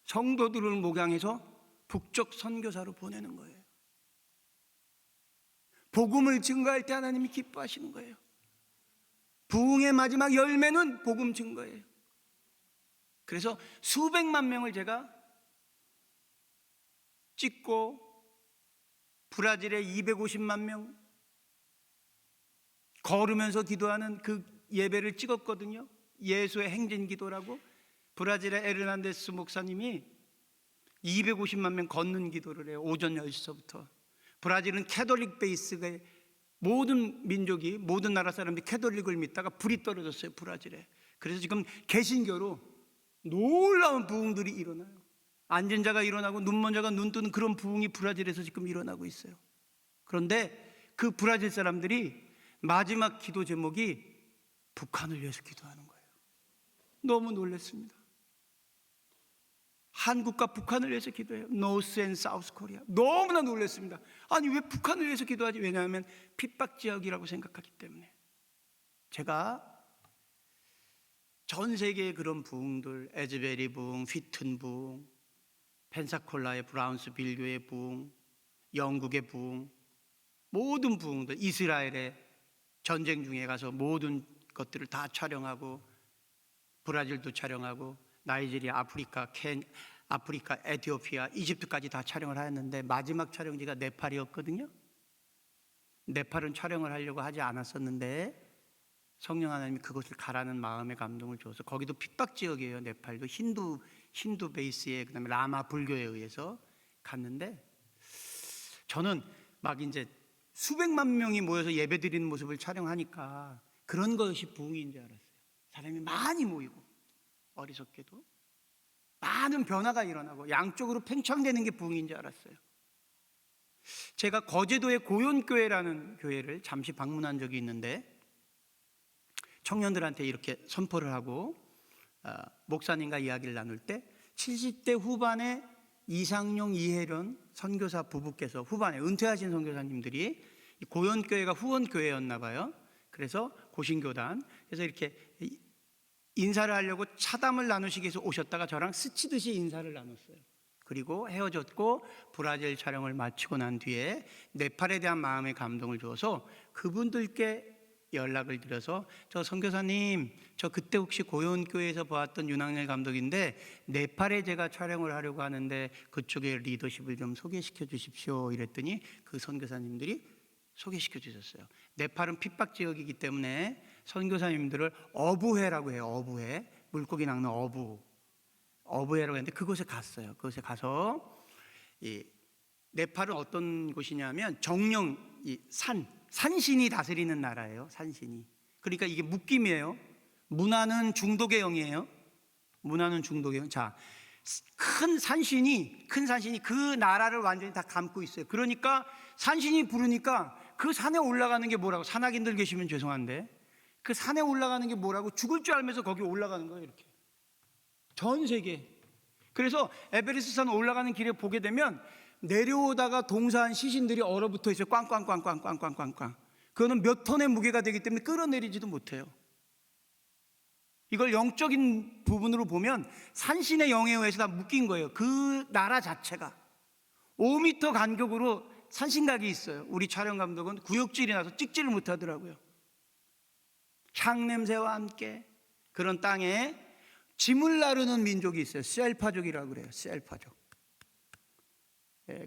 성도들을 목양해서 북쪽 선교사로 보내는 거예요. 복음을 증거할 때 하나님이 기뻐하시는 거예요. 부흥의 마지막 열매는 복음 증거예요. 그래서 수백만 명을 제가 찍고 브라질에 250만 명 걸으면서 기도하는 그 예배를 찍었거든요. 예수의 행진 기도라고. 브라질의 에르난데스 목사님이 250만 명 걷는 기도를 해요. 오전 10시서부터. 브라질은 캐톨릭 베이스의 모든 민족이, 모든 나라 사람들이 캐톨릭을 믿다가 불이 떨어졌어요, 브라질에. 그래서 지금 개신교로 놀라운 부흥들이 일어나요. 앉은 자가 일어나고 눈먼 자가 눈 뜨는 그런 부흥이 브라질에서 지금 일어나고 있어요. 그런데 그 브라질 사람들이 마지막 기도 제목이 북한을 위해서 기도하는 거예요. 너무 놀랐습니다. 한국과 북한을 위해서 기도해요. 노스 앤 사우스 코리아. 너무나 놀랐습니다. 아니 왜 북한을 위해서 기도하지? 왜냐하면 핍박 지역이라고 생각하기 때문에. 제가 전 세계의 그런 부흥들, 에즈베리 부흥, 휘튼 부흥, 펜사콜라의 브라운스빌 교회 부흥, 영국의 부흥, 모든 부흥들, 이스라엘의 전쟁 중에 가서 모든 것들을 다 촬영하고, 브라질도 촬영하고, 나이지리아, 아프리카, 에티오피아, 이집트까지 다 촬영을 하였는데 마지막 촬영지가 네팔이었거든요. 네팔은 촬영을 하려고 하지 않았었는데 성령 하나님이 그것을 가라는 마음의 감동을 주어서, 거기도 핍박 지역이에요. 네팔도 힌두 베이스에, 그다음에 라마 불교에 의해서 갔는데, 저는 막 이제 수백만 명이 모여서 예배드리는 모습을 촬영하니까 그런 것이 부흥인 줄 알았어요. 사람이 많이 모이고 어리석게도 많은 변화가 일어나고 양쪽으로 팽창되는 게 부흥인 줄 알았어요. 제가 거제도의 고연교회라는 교회를 잠시 방문한 적이 있는데, 청년들한테 이렇게 선포를 하고 목사님과 이야기를 나눌 때 70대 후반에 이상용, 이혜련 선교사 부부께서, 후반에 은퇴하신 선교사님들이, 고연교회가 후원교회였나 봐요. 그래서 고신교단, 그래서 이렇게 인사를 하려고 차담을 나누시기 위해서 오셨다가 저랑 스치듯이 인사를 나눴어요. 그리고 헤어졌고 브라질 촬영을 마치고 난 뒤에 네팔에 대한 마음의 감동을 주어서 그분들께 연락을 드려서, 저 선교사님, 저 그때 혹시 고연교회에서 보았던 윤학열 감독인데 네팔에 제가 촬영을 하려고 하는데 그쪽의 리더십을 좀 소개시켜 주십시오 이랬더니 그 선교사님들이 소개시켜 주셨어요. 네팔은 핍박 지역이기 때문에 선교사님들을 어부회라고 해요. 어부회, 물고기 낚는 어부회라고 했는데 그곳에 갔어요. 그곳에 가서, 이 네팔은 어떤 곳이냐면 정령, 이 산신이 다스리는 나라예요. 산신이. 그러니까 이게 묶임이에요. 문화는 중독의 영이에요. 문화는 중독의 영. 자, 큰 산신이 그 나라를 완전히 다 감고 있어요. 그러니까 산신이 부르니까 그 산에 올라가는 게 뭐라고, 산악인들 계시면 죄송한데 그 산에 올라가는 게 뭐라고 죽을 줄 알면서 거기 올라가는 거예요. 이렇게 전 세계. 그래서 에베레스트 산 올라가는 길에 보게 되면 내려오다가 동사한 시신들이 얼어붙어 있어요. 꽝꽝꽝꽝꽝꽝꽝꽝. 그거는 몇 톤의 무게가 되기 때문에 끌어내리지도 못해요. 이걸 영적인 부분으로 보면 산신의 영에 의해서 다 묶인 거예요. 그 나라 자체가 5m 간격으로 산신각이 있어요. 우리 촬영 감독은 구역질이 나서 찍지를 못하더라고요. 향냄새와 함께 그런 땅에 짐을 나르는 민족이 있어요. 셀파족이라고 그래요. 셀파족.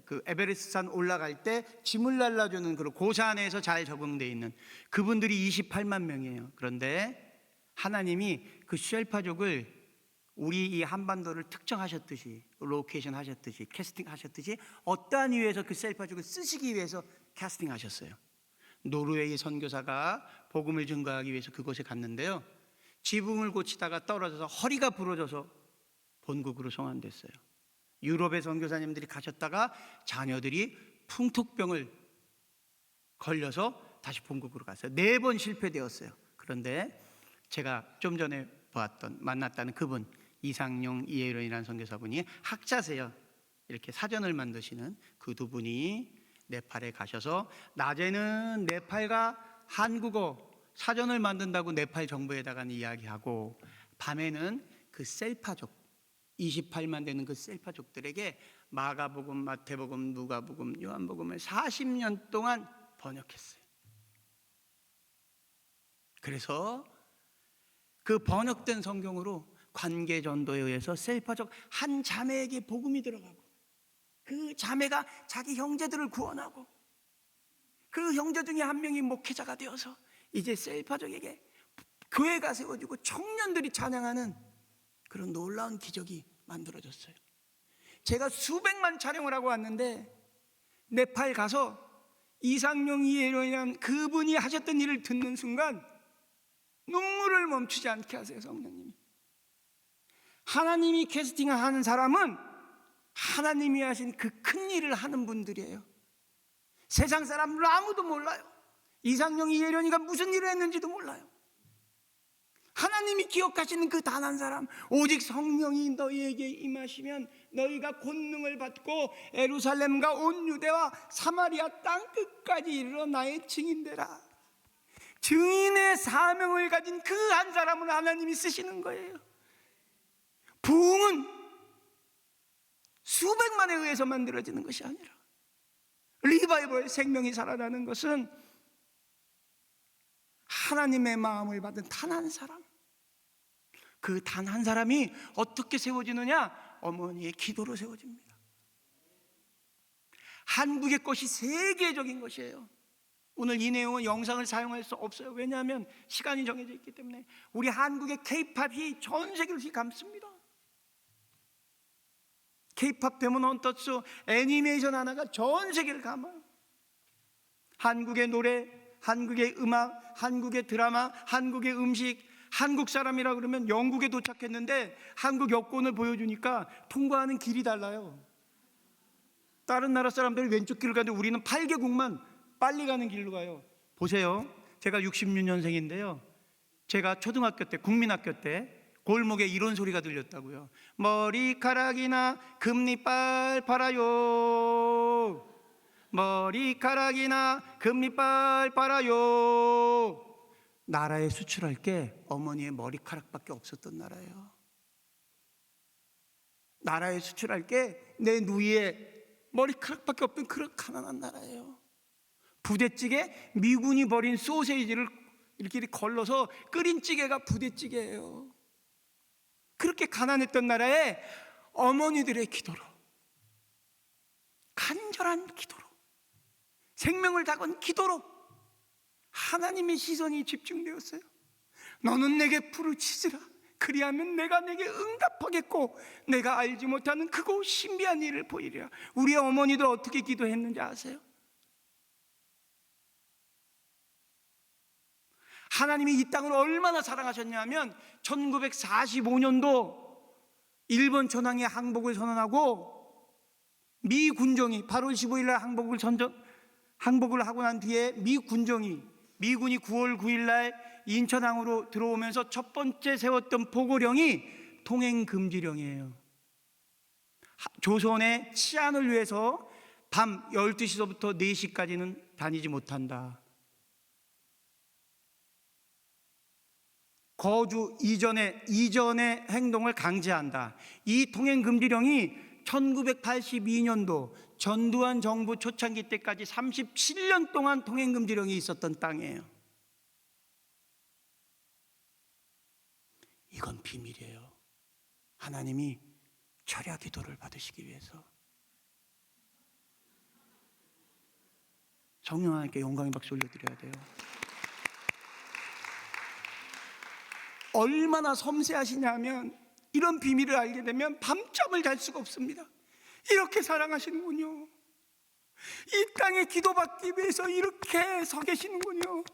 그 에베레스트 산 올라갈 때 짐을 날라주는 그런 고산에서 잘 적응되어 있는 그분들이 28만 명이에요. 그런데 하나님이 그 쉘파족을 우리 이 한반도를 특정하셨듯이, 로케이션 하셨듯이, 캐스팅 하셨듯이 어떠한 이유에서 그 셀파족을 쓰시기 위해서 캐스팅 하셨어요. 노르웨이 선교사가 복음을 증거하기 위해서 그곳에 갔는데요, 지붕을 고치다가 떨어져서 허리가 부러져서 본국으로 송환됐어요. 유럽의 선교사님들이 가셨다가 자녀들이 풍토병을 걸려서 다시 본국으로 갔어요. 4번 실패되었어요. 그런데 제가 좀 전에 만났다는 그분, 이상용, 이혜련이라는 선교사분이 학자세요. 이렇게 사전을 만드시는 그 두 분이 네팔에 가셔서 낮에는 네팔과 한국어 사전을 만든다고 네팔 정부에다가는 이야기하고, 밤에는 그 셀파족 28만 되는 그 셀파족들에게 마가복음, 마태복음, 누가복음, 요한복음을 40년 동안 번역했어요. 그래서 그 번역된 성경으로 관계전도에 의해서 셀파족 한 자매에게 복음이 들어가고, 그 자매가 자기 형제들을 구원하고, 그 형제 중에 한 명이 목회자가 되어서 이제 셀파족에게 교회가 세워지고 청년들이 찬양하는 그런 놀라운 기적이 만들어졌어요. 제가 수백만 촬영을 하고 왔는데 네팔 가서 이상용 이혜련이란 그분이 하셨던 일을 듣는 순간 눈물을 멈추지 않게 하세요. 성령님이. 하나님이 캐스팅하는 사람은 하나님이 하신 그 큰 일을 하는 분들이에요. 세상 사람들 아무도 몰라요. 이상용 이혜련이가 무슨 일을 했는지도 몰라요. 하나님이 기억하시는 그 단 한 사람, 오직 성령이 너희에게 임하시면 너희가 권능을 받고 예루살렘과 온 유대와 사마리아 땅 끝까지 이르러 나의 증인되라. 증인의 사명을 가진 그 한 사람을 하나님이 쓰시는 거예요. 부흥은 수백만에 의해서 만들어지는 것이 아니라, 리바이벌, 생명이 살아나는 것은 하나님의 마음을 받은 단 한 사람, 그 단 한 사람이 어떻게 세워지느냐? 어머니의 기도로 세워집니다. 한국의 것이 세계적인 것이에요. 오늘 이 내용은 영상을 사용할 수 없어요. 왜냐하면 시간이 정해져 있기 때문에. 우리 한국의 K-팝이 전 세계를 휘감습니다. K-팝 되면 헌터스 애니메이션 하나가 전 세계를 감아요. 한국의 노래, 한국의 음악, 한국의 드라마, 한국의 음식. 한국 사람이라 그러면 영국에 도착했는데 한국 여권을 보여주니까 통과하는 길이 달라요. 다른 나라 사람들은 왼쪽 길을 가는데 우리는 8개국만 빨리 가는 길로 가요. 보세요. 제가 66년생인데요. 제가 초등학교 때, 국민학교 때 골목에 이런 소리가 들렸다고요. 머리카락이나 금리빨 팔아요. 머리카락이나 금리빨 팔아요. 나라에 수출할 게 어머니의 머리카락밖에 없었던 나라예요. 나라에 수출할 게 내 누이의 머리카락밖에 없던 그런 가난한 나라예요. 부대찌개, 미군이 버린 소세지를 이렇게 걸러서 끓인 찌개가 부대찌개예요. 그렇게 가난했던 나라에 어머니들의 기도로, 간절한 기도로, 생명을 다건 기도로 하나님의 시선이 집중되었어요. 너는 내게 부르짖으라. 그리하면 내가 내게 응답하겠고 내가 알지 못하는 크고 신비한 일을 보이리라. 우리 어머니들 어떻게 기도했는지 아세요? 하나님이 이 땅을 얼마나 사랑하셨냐면 1945년도 일본 전황에 항복을 선언하고 미 군정이 8월 15일 날 항복을 하고 난 뒤에 미군이 9월 9일 날 인천항으로 들어오면서 첫 번째 세웠던 보고령이 통행금지령이에요. 조선의 치안을 위해서 밤 12시서부터 4시까지는 다니지 못한다. 거주 이전의 행동을 강제한다. 이 통행금지령이 1982년도 전두환 정부 초창기 때까지 37년 동안 통행금지령이 있었던 땅이에요. 이건 비밀이에요. 하나님이 철야 기도를 받으시기 위해서. 성령 하나님께 영광의 박수 올려드려야 돼요. 얼마나 섬세하시냐면 이런 비밀을 알게 되면 밤잠을 잘 수가 없습니다. 이렇게 사랑하시는군요. 이 땅에 기도받기 위해서 이렇게 서 계시는군요.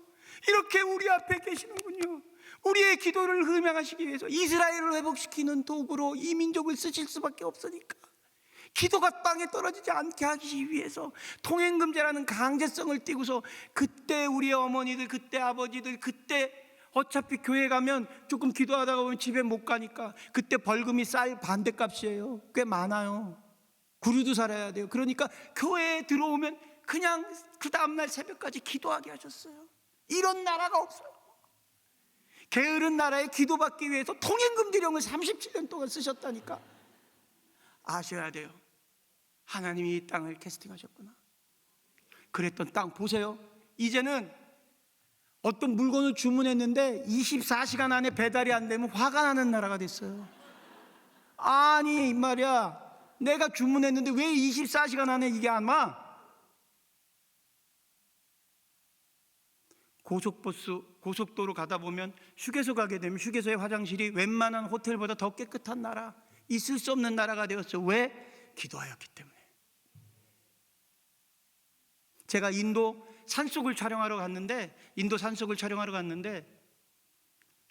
이렇게 우리 앞에 계시는군요. 우리의 기도를 흠양하시기 위해서 이스라엘을 회복시키는 도구로 이 민족을 쓰실 수밖에 없으니까 기도가 땅에 떨어지지 않게 하기 위해서 통행금지라는 강제성을 띠고서 그때 우리 어머니들, 그때 아버지들, 그때 어차피 교회 가면 조금 기도하다가 보면 집에 못 가니까 그때 벌금이 쌀 반대값이에요. 꽤 많아요. 구류도 살아야 돼요. 그러니까 교회에 들어오면 그냥 그 다음날 새벽까지 기도하게 하셨어요. 이런 나라가 없어요. 게으른 나라에 기도받기 위해서 통행금지령을 37년 동안 쓰셨다니까. 아셔야 돼요. 하나님이 이 땅을 캐스팅하셨구나. 그랬던 땅 보세요. 이제는 어떤 물건을 주문했는데 24시간 안에 배달이 안 되면 화가 나는 나라가 됐어요. 아니 말이야, 내가 주문했는데 왜 24시간 안에 이게 안 와? 고속도로 가다 보면 휴게소 가게 되면 휴게소의 화장실이 웬만한 호텔보다 더 깨끗한 나라, 있을 수 없는 나라가 되었어요. 왜? 기도하였기 때문에. 제가 인도 산속을 촬영하러 갔는데,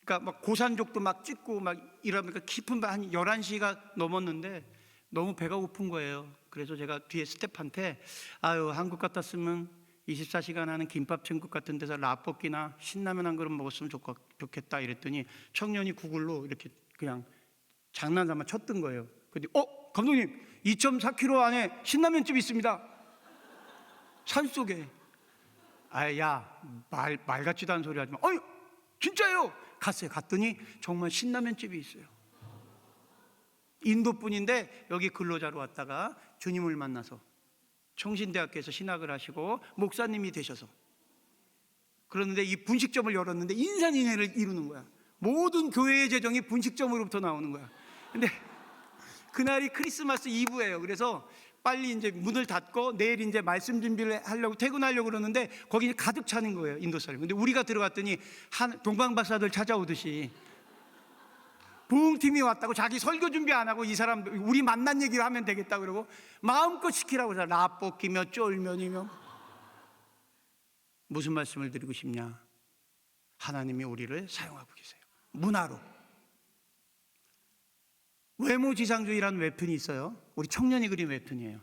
그러니까 막 고산족도 막 찍고 막 이러니까 깊은 밤 한 11시가 넘었는데 너무 배가 고픈 거예요. 그래서 제가 뒤에 스태프한테 아유, 한국 같았으면 24시간 하는 김밥 천국 같은 데서 라볶이나 신라면 한 그릇 먹었으면 좋겠다 이랬더니 청년이 구글로 이렇게 그냥 장난삼아 쳤던 거예요. 근데 감독님 2.4km 안에 신라면집이 있습니다. 산속에. 야, 말 같지도 않은 소리 하지 마. 진짜예요. 갔더니 정말 신라면집이 있어요. 인도 분인데 여기 근로자로 왔다가 주님을 만나서 청신대학교에서 신학을 하시고 목사님이 되셔서, 그런데 이 분식점을 열었는데 인산인해를 이루는 거야. 모든 교회의 재정이 분식점으로부터 나오는 거야. 근데 그날이 크리스마스 이브예요. 그래서 빨리 이제 문을 닫고 내일 이제 말씀 준비를 하려고 퇴근하려고 그러는데 거기 가득 차는 거예요, 인도 사람. 근데 우리가 들어갔더니 동방박사들 찾아오듯이 부흥팀이 왔다고 자기 설교 준비 안 하고 이 사람 우리 만난 얘기를 하면 되겠다 그러고 마음껏 시키라고 해서 라볶이며 쫄면이며. 무슨 말씀을 드리고 싶냐? 하나님이 우리를 사용하고 계세요. 문화로. 외모지상주의라는 웹툰이 있어요. 우리 청년이 그린 웹툰이에요.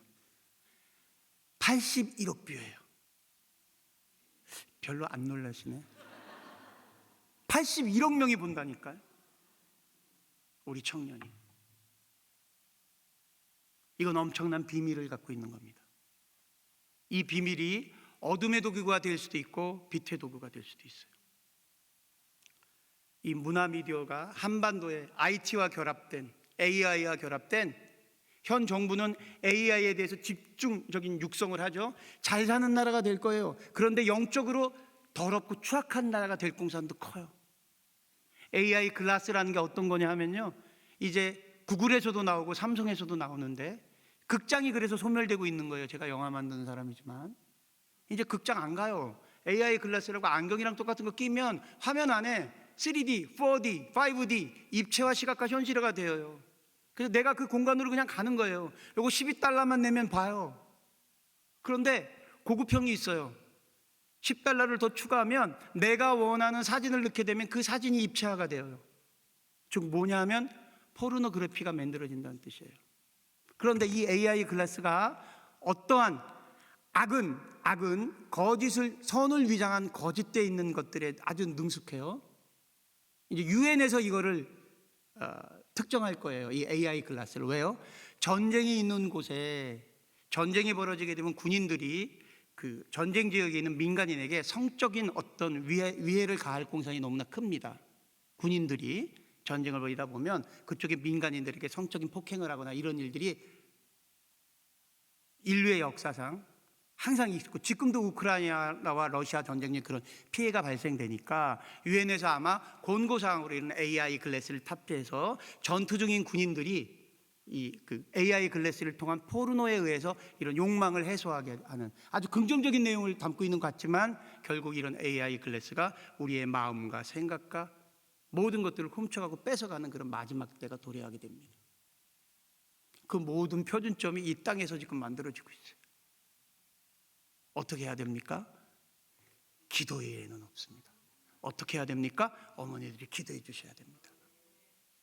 81억 뷰예요. 별로 안 놀라시네. 81억 명이 본다니까요. 우리 청년이. 이건 엄청난 비밀을 갖고 있는 겁니다. 이 비밀이 어둠의 도구가 될 수도 있고 빛의 도구가 될 수도 있어요. 이 문화 미디어가 한반도에 IT와 결합된, AI와 결합된, 현 정부는 AI에 대해서 집중적인 육성을 하죠. 잘 사는 나라가 될 거예요. 그런데 영적으로 더럽고 추악한 나라가 될 공산도 커요. AI 글라스라는 게 어떤 거냐 하면요, 이제 구글에서도 나오고 삼성에서도 나오는데 극장이 그래서 소멸되고 있는 거예요. 제가 영화 만드는 사람이지만 이제 극장 안 가요. AI 글라스라고 안경이랑 똑같은 거 끼면 화면 안에 3D, 4D, 5D 입체와 시각과 현실화가 되어요. 그래서 내가 그 공간으로 그냥 가는 거예요. 요거 12달러만 내면 봐요. 그런데 고급형이 있어요. 10달러를 더 추가하면 내가 원하는 사진을 넣게 되면 그 사진이 입체화가 돼요. 즉 뭐냐 하면 포르노그래피가 만들어진다는 뜻이에요. 그런데 이 AI 글라스가 어떠한 악은 거짓을, 선을 위장한 거짓되어 있는 것들에 아주 능숙해요. 이제 유엔에서 이거를 특정할 거예요. 이 AI 글라스를. 왜요? 전쟁이 있는 곳에 전쟁이 벌어지게 되면 군인들이 그 전쟁 지역에 있는 민간인에게 성적인 어떤 위해를 가할 공산이 너무나 큽니다. 군인들이 전쟁을 벌이다 보면 그쪽의 민간인들에게 성적인 폭행을 하거나 이런 일들이 인류의 역사상 항상 있고, 지금도 우크라이나와 러시아 전쟁에 그런 피해가 발생되니까 유엔에서 아마 권고사항으로 이런 AI 글래스를 탑재해서 전투 중인 군인들이 그 AI 글래스를 통한 포르노에 의해서 이런 욕망을 해소하게 하는 아주 긍정적인 내용을 담고 있는 것 같지만 결국 이런 AI 글래스가 우리의 마음과 생각과 모든 것들을 훔쳐가고 뺏어가는 그런 마지막 때가 도래하게 됩니다. 그 모든 표준점이 이 땅에서 지금 만들어지고 있어요. 어떻게 해야 됩니까? 기도 외에는 없습니다. 어떻게 해야 됩니까? 어머니들이 기도해 주셔야 됩니다.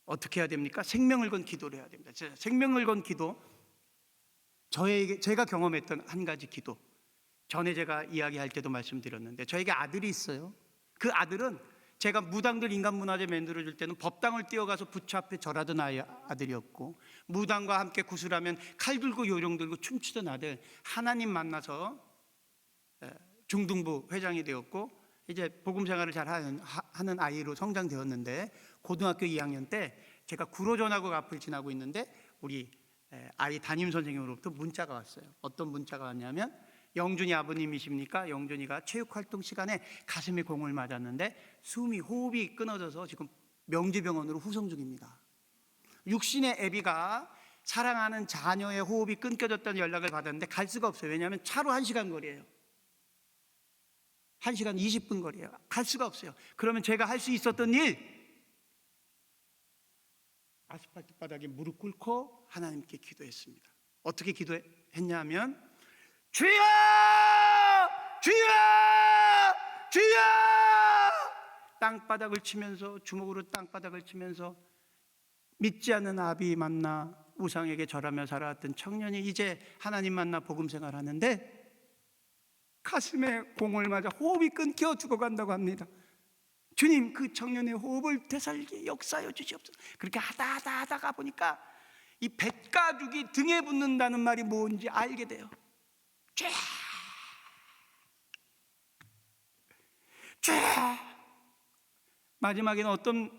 어떻게 해야 됩니까? 생명을 건 기도를 해야 됩니다. 생명을 건 기도, 제가 경험했던 한 가지 기도, 전에 제가 이야기할 때도 말씀드렸는데 저에게 아들이 있어요. 그 아들은 제가 무당들 인간문화재 만들어줄 때는 법당을 뛰어가서 부처 앞에 절하던 아들이었고, 무당과 함께 구슬하면 칼 들고 요령 들고 춤추던 아들, 하나님 만나서 중등부 회장이 되었고 이제 복음 생활을 잘 하는 아이로 성장되었는데, 고등학교 2학년 때 제가 구로전하고 앞을 지나고 있는데 우리 아이 담임 선생님으로부터 문자가 왔어요. 어떤 문자가 왔냐면, 영준이 아버님이십니까? 영준이가 체육활동 시간에 가슴에 공을 맞았는데 호흡이 끊어져서 지금 명지병원으로 후송 중입니다. 육신의 애비가 사랑하는 자녀의 호흡이 끊겨졌다는 연락을 받았는데 갈 수가 없어요. 왜냐하면 차로 1시간 거리예요. 1시간 20분 거리예요. 갈 수가 없어요. 그러면 제가 할 수 있었던 일, 아스팔트 바닥에 무릎 꿇고 하나님께 기도했습니다. 어떻게 기도했냐면, 주여! 주여, 주여! 땅바닥을 치면서, 주먹으로 땅바닥을 치면서 믿지 않는 아비 만나 우상에게 절하며 살아왔던 청년이 이제 하나님 만나 복음 생활하는데 가슴에 공을 맞아 호흡이 끊겨 죽어간다고 합니다. 주님, 그 청년의 호흡을 되살리게 역사하여 주시옵소서. 그렇게 하다가 보니까 이 뱃가죽이 등에 붙는다는 말이 뭔지 알게 돼요. 쫙 마지막에는 어떤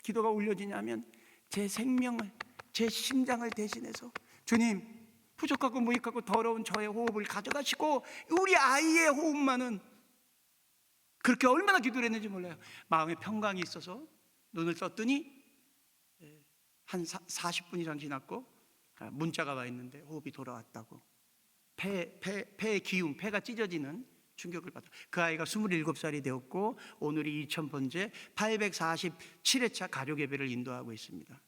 기도가 울려지냐면 제 생명을, 제 심장을 대신해서 주님, 부족하고 무익하고 더러운 저의 호흡을 가져가시고 우리 아이의 호흡만은, 그렇게 얼마나 기도를 했는지 몰라요. 마음에 평강이 있어서 눈을 떴더니 한 40분 이상 지났고 문자가 와 있는데 호흡이 돌아왔다고. 폐의 기움, 폐가 찢어지는 충격을 받아. 그 아이가 27살이 되었고 오늘이 2000번째 847회차 가족예배를 인도하고 있습니다.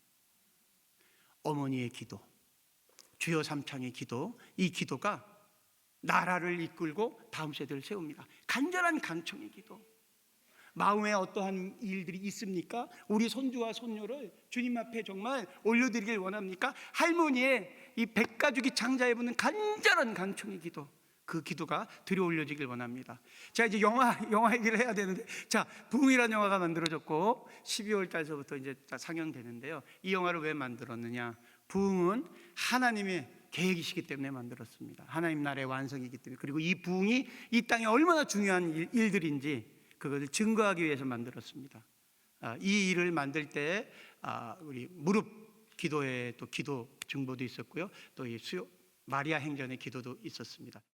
어머니의 기도, 주여 삼창의 기도, 이 기도가 나라를 이끌고 다음 세대를 세웁니다. 간절한 간청의 기도. 마음에 어떠한 일들이 있습니까? 우리 손주와 손녀를 주님 앞에 정말 올려드리길 원합니까? 할머니의 이 백가죽이 창자에 붙는 간절한 간청의 기도, 그 기도가 들여 올려지길 원합니다. 자, 이제 영화 얘기를 해야 되는데, 자, 부흥이라는 영화가 만들어졌고 12월 달서부터 이제 상영되는데요. 이 영화를 왜 만들었느냐? 부흥은 하나님의 계획이시기 때문에 만들었습니다. 하나님 나라의 완성이기 때문에. 그리고 이 부흥이 이 땅에 얼마나 중요한 일들인지 그것을 증거하기 위해서 만들었습니다. 이 일을 만들 때 우리 무릎 기도회 또 기도 증보도 있었고요. 또 이 마리아 행전의 기도도 있었습니다.